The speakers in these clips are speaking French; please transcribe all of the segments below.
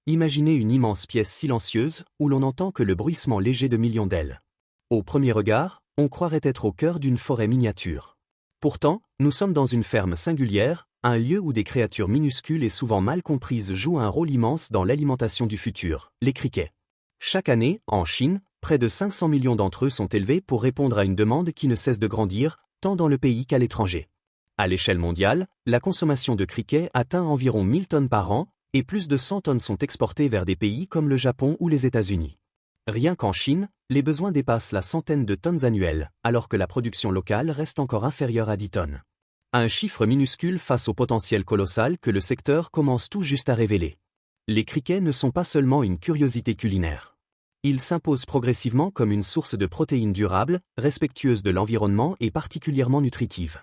Imaginez une immense pièce silencieuse où l'on n'entend que le bruissement léger de millions d'ailes. Au premier regard, on croirait être au cœur d'une forêt miniature. Pourtant, nous sommes dans une ferme singulière, un lieu où des créatures minuscules et souvent mal comprises jouent un rôle immense dans l'alimentation du futur, les criquets. Chaque année, en Chine, près de 500 millions d'entre eux sont élevés pour répondre à une demande qui ne cesse de grandir, tant dans le pays qu'à l'étranger. À l'échelle mondiale, la consommation de criquets atteint environ 1000 tonnes par an, et plus de 100 tonnes sont exportées vers des pays comme le Japon ou les États-Unis. Rien qu'en Chine, les besoins dépassent la centaine de tonnes annuelles, alors que la production locale reste encore inférieure à 10 tonnes. Un chiffre minuscule face au potentiel colossal que le secteur commence tout juste à révéler. Les criquets ne sont pas seulement une curiosité culinaire. Ils s'imposent progressivement comme une source de protéines durables, respectueuse de l'environnement et particulièrement nutritive.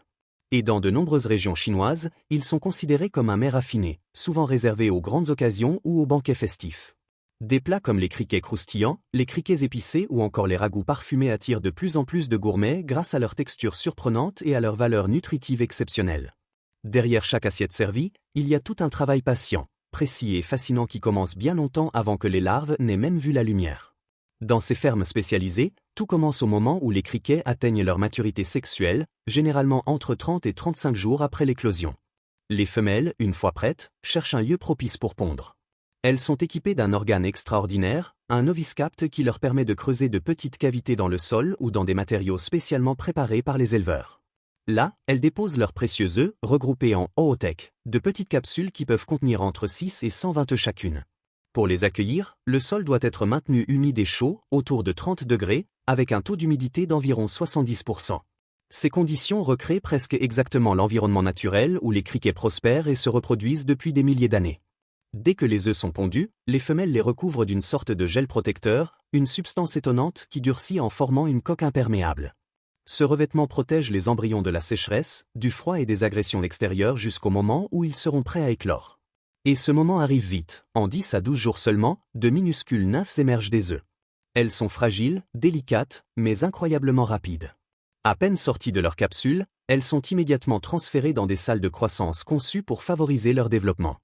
Et dans de nombreuses régions chinoises, ils sont considérés comme un mets raffiné, souvent réservé aux grandes occasions ou aux banquets festifs. Des plats comme les criquets croustillants, les criquets épicés ou encore les ragoûts parfumés attirent de plus en plus de gourmets grâce à leur texture surprenante et à leur valeur nutritive exceptionnelle. Derrière chaque assiette servie, il y a tout un travail patient, précis et fascinant qui commence bien longtemps avant que les larves n'aient même vu la lumière. Dans ces fermes spécialisées, tout commence au moment où les criquets atteignent leur maturité sexuelle, généralement entre 30 et 35 jours après l'éclosion. Les femelles, une fois prêtes, cherchent un lieu propice pour pondre. Elles sont équipées d'un organe extraordinaire, un oviscapt qui leur permet de creuser de petites cavités dans le sol ou dans des matériaux spécialement préparés par les éleveurs. Là, elles déposent leurs précieux œufs, regroupés en oothèques, de petites capsules qui peuvent contenir entre 6 et 120 œufs chacune. Pour les accueillir, le sol doit être maintenu humide et chaud, autour de 30 degrés, avec un taux d'humidité d'environ 70%. Ces conditions recréent presque exactement l'environnement naturel où les criquets prospèrent et se reproduisent depuis des milliers d'années. Dès que les œufs sont pondus, les femelles les recouvrent d'une sorte de gel protecteur, une substance étonnante qui durcit en formant une coque imperméable. Ce revêtement protège les embryons de la sécheresse, du froid et des agressions extérieures jusqu'au moment où ils seront prêts à éclore. Et ce moment arrive vite, en 10 à 12 jours seulement, de minuscules nymphes émergent des œufs. Elles sont fragiles, délicates, mais incroyablement rapides. À peine sorties de leur capsule, elles sont immédiatement transférées dans des salles de croissance conçues pour favoriser leur développement.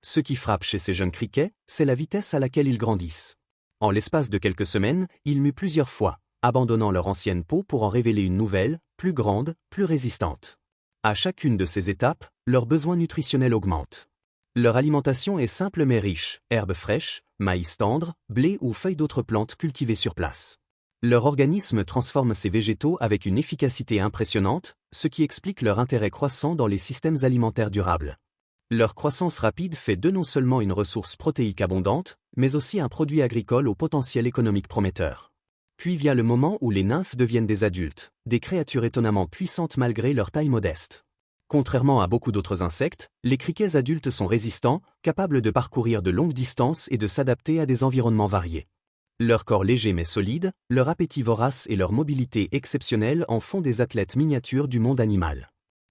Ce qui frappe chez ces jeunes criquets, c'est la vitesse à laquelle ils grandissent. En l'espace de quelques semaines, ils muent plusieurs fois, abandonnant leur ancienne peau pour en révéler une nouvelle, plus grande, plus résistante. À chacune de ces étapes, leurs besoins nutritionnels augmentent. Leur alimentation est simple mais riche, herbes fraîches, maïs tendre, blé ou feuilles d'autres plantes cultivées sur place. Leur organisme transforme ces végétaux avec une efficacité impressionnante, ce qui explique leur intérêt croissant dans les systèmes alimentaires durables. Leur croissance rapide fait d'eux non seulement une ressource protéique abondante, mais aussi un produit agricole au potentiel économique prometteur. Puis vient le moment où les nymphes deviennent des adultes, des créatures étonnamment puissantes malgré leur taille modeste. Contrairement à beaucoup d'autres insectes, les criquets adultes sont résistants, capables de parcourir de longues distances et de s'adapter à des environnements variés. Leur corps léger mais solide, leur appétit vorace et leur mobilité exceptionnelle en font des athlètes miniatures du monde animal.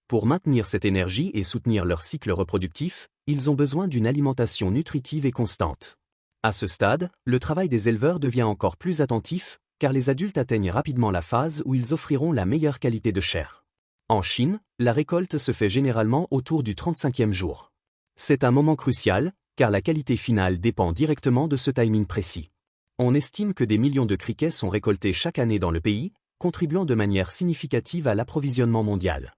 Pour maintenir cette énergie et soutenir leur cycle reproductif, ils ont besoin d'une alimentation nutritive et constante. À ce stade, le travail des éleveurs devient encore plus attentif, car les adultes atteignent rapidement la phase où ils offriront la meilleure qualité de chair. En Chine, la récolte se fait généralement autour du 35e jour. C'est un moment crucial, car la qualité finale dépend directement de ce timing précis. On estime que des millions de criquets sont récoltés chaque année dans le pays, contribuant de manière significative à l'approvisionnement mondial.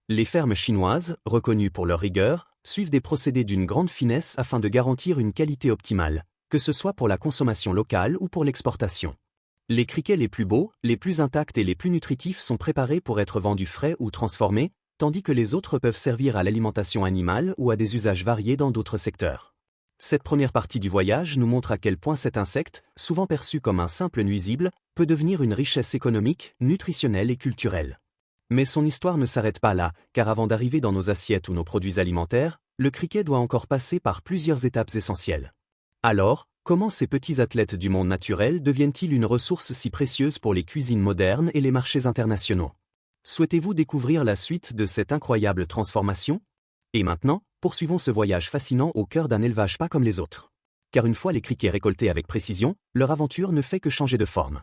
Les fermes chinoises, reconnues pour leur rigueur, suivent des procédés d'une grande finesse afin de garantir une qualité optimale, que ce soit pour la consommation locale ou pour l'exportation. Les criquets les plus beaux, les plus intacts et les plus nutritifs sont préparés pour être vendus frais ou transformés, tandis que les autres peuvent servir à l'alimentation animale ou à des usages variés dans d'autres secteurs. Cette première partie du voyage nous montre à quel point cet insecte, souvent perçu comme un simple nuisible, peut devenir une richesse économique, nutritionnelle et culturelle. Mais son histoire ne s'arrête pas là, car avant d'arriver dans nos assiettes ou nos produits alimentaires, le criquet doit encore passer par plusieurs étapes essentielles. Alors, comment ces petits athlètes du monde naturel deviennent-ils une ressource si précieuse pour les cuisines modernes et les marchés internationaux? Souhaitez-vous découvrir la suite de cette incroyable transformation? Et maintenant, poursuivons ce voyage fascinant au cœur d'un élevage pas comme les autres. Car une fois les criquets récoltés avec précision, leur aventure ne fait que changer de forme.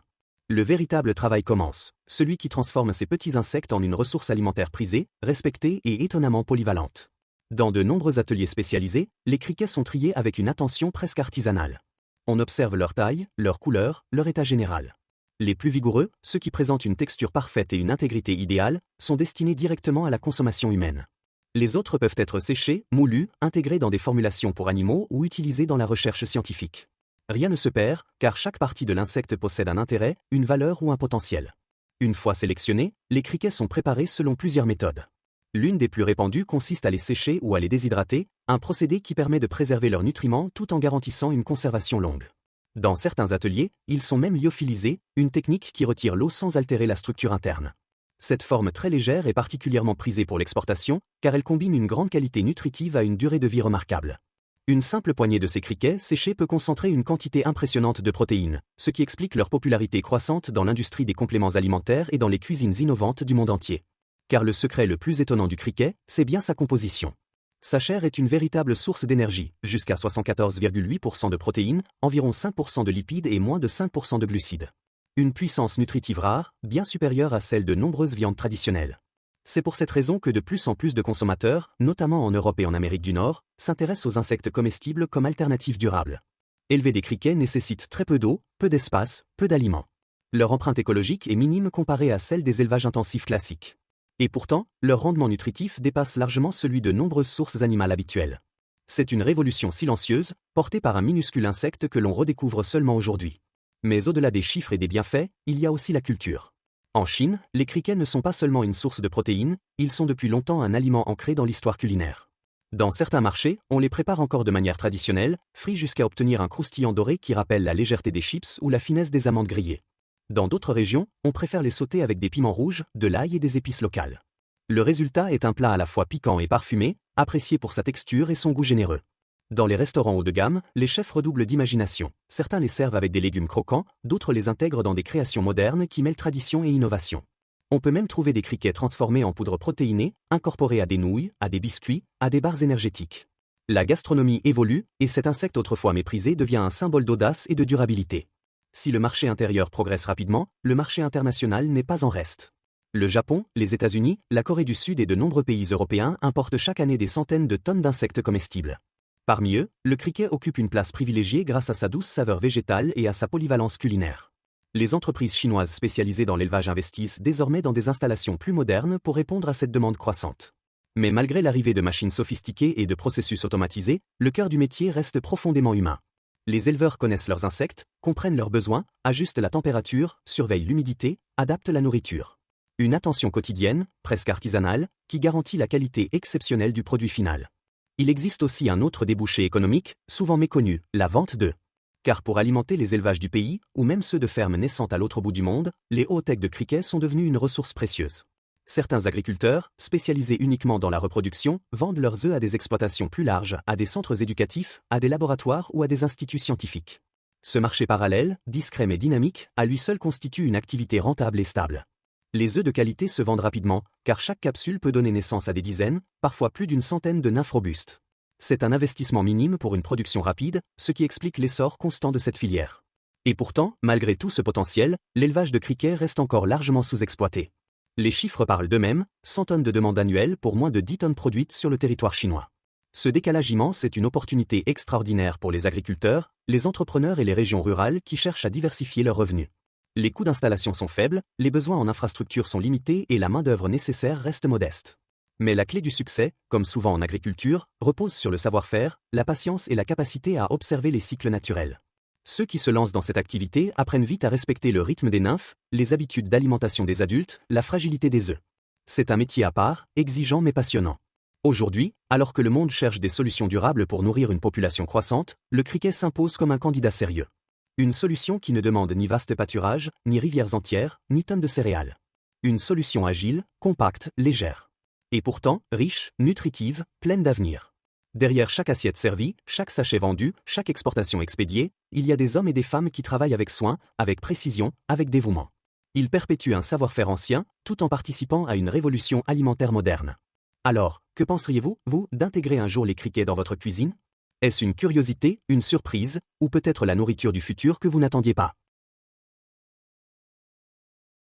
Le véritable travail commence, celui qui transforme ces petits insectes en une ressource alimentaire prisée, respectée et étonnamment polyvalente. Dans de nombreux ateliers spécialisés, les criquets sont triés avec une attention presque artisanale. On observe leur taille, leur couleur, leur état général. Les plus vigoureux, ceux qui présentent une texture parfaite et une intégrité idéale, sont destinés directement à la consommation humaine. Les autres peuvent être séchés, moulus, intégrés dans des formulations pour animaux ou utilisés dans la recherche scientifique. Rien ne se perd, car chaque partie de l'insecte possède un intérêt, une valeur ou un potentiel. Une fois sélectionnés, les criquets sont préparés selon plusieurs méthodes. L'une des plus répandues consiste à les sécher ou à les déshydrater, un procédé qui permet de préserver leurs nutriments tout en garantissant une conservation longue. Dans certains ateliers, ils sont même lyophilisés, une technique qui retire l'eau sans altérer la structure interne. Cette forme très légère est particulièrement prisée pour l'exportation, car elle combine une grande qualité nutritive à une durée de vie remarquable. Une simple poignée de ces criquets séchés peut concentrer une quantité impressionnante de protéines, ce qui explique leur popularité croissante dans l'industrie des compléments alimentaires et dans les cuisines innovantes du monde entier. Car le secret le plus étonnant du criquet, c'est bien sa composition. Sa chair est une véritable source d'énergie, jusqu'à 74,8% de protéines, environ 5% de lipides et moins de 5% de glucides. Une puissance nutritive rare, bien supérieure à celle de nombreuses viandes traditionnelles. C'est pour cette raison que de plus en plus de consommateurs, notamment en Europe et en Amérique du Nord, s'intéressent aux insectes comestibles comme alternative durable. Élever des criquets nécessite très peu d'eau, peu d'espace, peu d'aliments. Leur empreinte écologique est minime comparée à celle des élevages intensifs classiques. Et pourtant, leur rendement nutritif dépasse largement celui de nombreuses sources animales habituelles. C'est une révolution silencieuse, portée par un minuscule insecte que l'on redécouvre seulement aujourd'hui. Mais au-delà des chiffres et des bienfaits, il y a aussi la culture. En Chine, les criquets ne sont pas seulement une source de protéines, ils sont depuis longtemps un aliment ancré dans l'histoire culinaire. Dans certains marchés, on les prépare encore de manière traditionnelle, frits jusqu'à obtenir un croustillant doré qui rappelle la légèreté des chips ou la finesse des amandes grillées. Dans d'autres régions, on préfère les sauter avec des piments rouges, de l'ail et des épices locales. Le résultat est un plat à la fois piquant et parfumé, apprécié pour sa texture et son goût généreux. Dans les restaurants haut de gamme, les chefs redoublent d'imagination. Certains les servent avec des légumes croquants, d'autres les intègrent dans des créations modernes qui mêlent tradition et innovation. On peut même trouver des criquets transformés en poudre protéinée, incorporés à des nouilles, à des biscuits, à des barres énergétiques. La gastronomie évolue, et cet insecte autrefois méprisé devient un symbole d'audace et de durabilité. Si le marché intérieur progresse rapidement, le marché international n'est pas en reste. Le Japon, les États-Unis, la Corée du Sud et de nombreux pays européens importent chaque année des centaines de tonnes d'insectes comestibles. Parmi eux, le criquet occupe une place privilégiée grâce à sa douce saveur végétale et à sa polyvalence culinaire. Les entreprises chinoises spécialisées dans l'élevage investissent désormais dans des installations plus modernes pour répondre à cette demande croissante. Mais malgré l'arrivée de machines sophistiquées et de processus automatisés, le cœur du métier reste profondément humain. Les éleveurs connaissent leurs insectes, comprennent leurs besoins, ajustent la température, surveillent l'humidité, adaptent la nourriture. Une attention quotidienne, presque artisanale, qui garantit la qualité exceptionnelle du produit final. Il existe aussi un autre débouché économique, souvent méconnu, la vente d'œufs. Car pour alimenter les élevages du pays, ou même ceux de fermes naissantes à l'autre bout du monde, les hauts-tech de criquets sont devenus une ressource précieuse. Certains agriculteurs, spécialisés uniquement dans la reproduction, vendent leurs œufs à des exploitations plus larges, à des centres éducatifs, à des laboratoires ou à des instituts scientifiques. Ce marché parallèle, discret mais dynamique, à lui seul constitue une activité rentable et stable. Les œufs de qualité se vendent rapidement, car chaque capsule peut donner naissance à des dizaines, parfois plus d'une centaine de nymphes robustes. C'est un investissement minime pour une production rapide, ce qui explique l'essor constant de cette filière. Et pourtant, malgré tout ce potentiel, l'élevage de criquets reste encore largement sous-exploité. Les chiffres parlent d'eux-mêmes, 100 tonnes de demande annuelle pour moins de 10 tonnes produites sur le territoire chinois. Ce décalage immense est une opportunité extraordinaire pour les agriculteurs, les entrepreneurs et les régions rurales qui cherchent à diversifier leurs revenus. Les coûts d'installation sont faibles, les besoins en infrastructures sont limités et la main-d'œuvre nécessaire reste modeste. Mais la clé du succès, comme souvent en agriculture, repose sur le savoir-faire, la patience et la capacité à observer les cycles naturels. Ceux qui se lancent dans cette activité apprennent vite à respecter le rythme des nymphes, les habitudes d'alimentation des adultes, la fragilité des œufs. C'est un métier à part, exigeant mais passionnant. Aujourd'hui, alors que le monde cherche des solutions durables pour nourrir une population croissante, le criquet s'impose comme un candidat sérieux. Une solution qui ne demande ni vaste pâturage, ni rivières entières, ni tonnes de céréales. Une solution agile, compacte, légère. Et pourtant, riche, nutritive, pleine d'avenir. Derrière chaque assiette servie, chaque sachet vendu, chaque exportation expédiée, il y a des hommes et des femmes qui travaillent avec soin, avec précision, avec dévouement. Ils perpétuent un savoir-faire ancien, tout en participant à une révolution alimentaire moderne. Alors, que penseriez-vous, vous, d'intégrer un jour les criquets dans votre cuisine ? Est-ce une curiosité, une surprise, ou peut-être la nourriture du futur que vous n'attendiez pas ?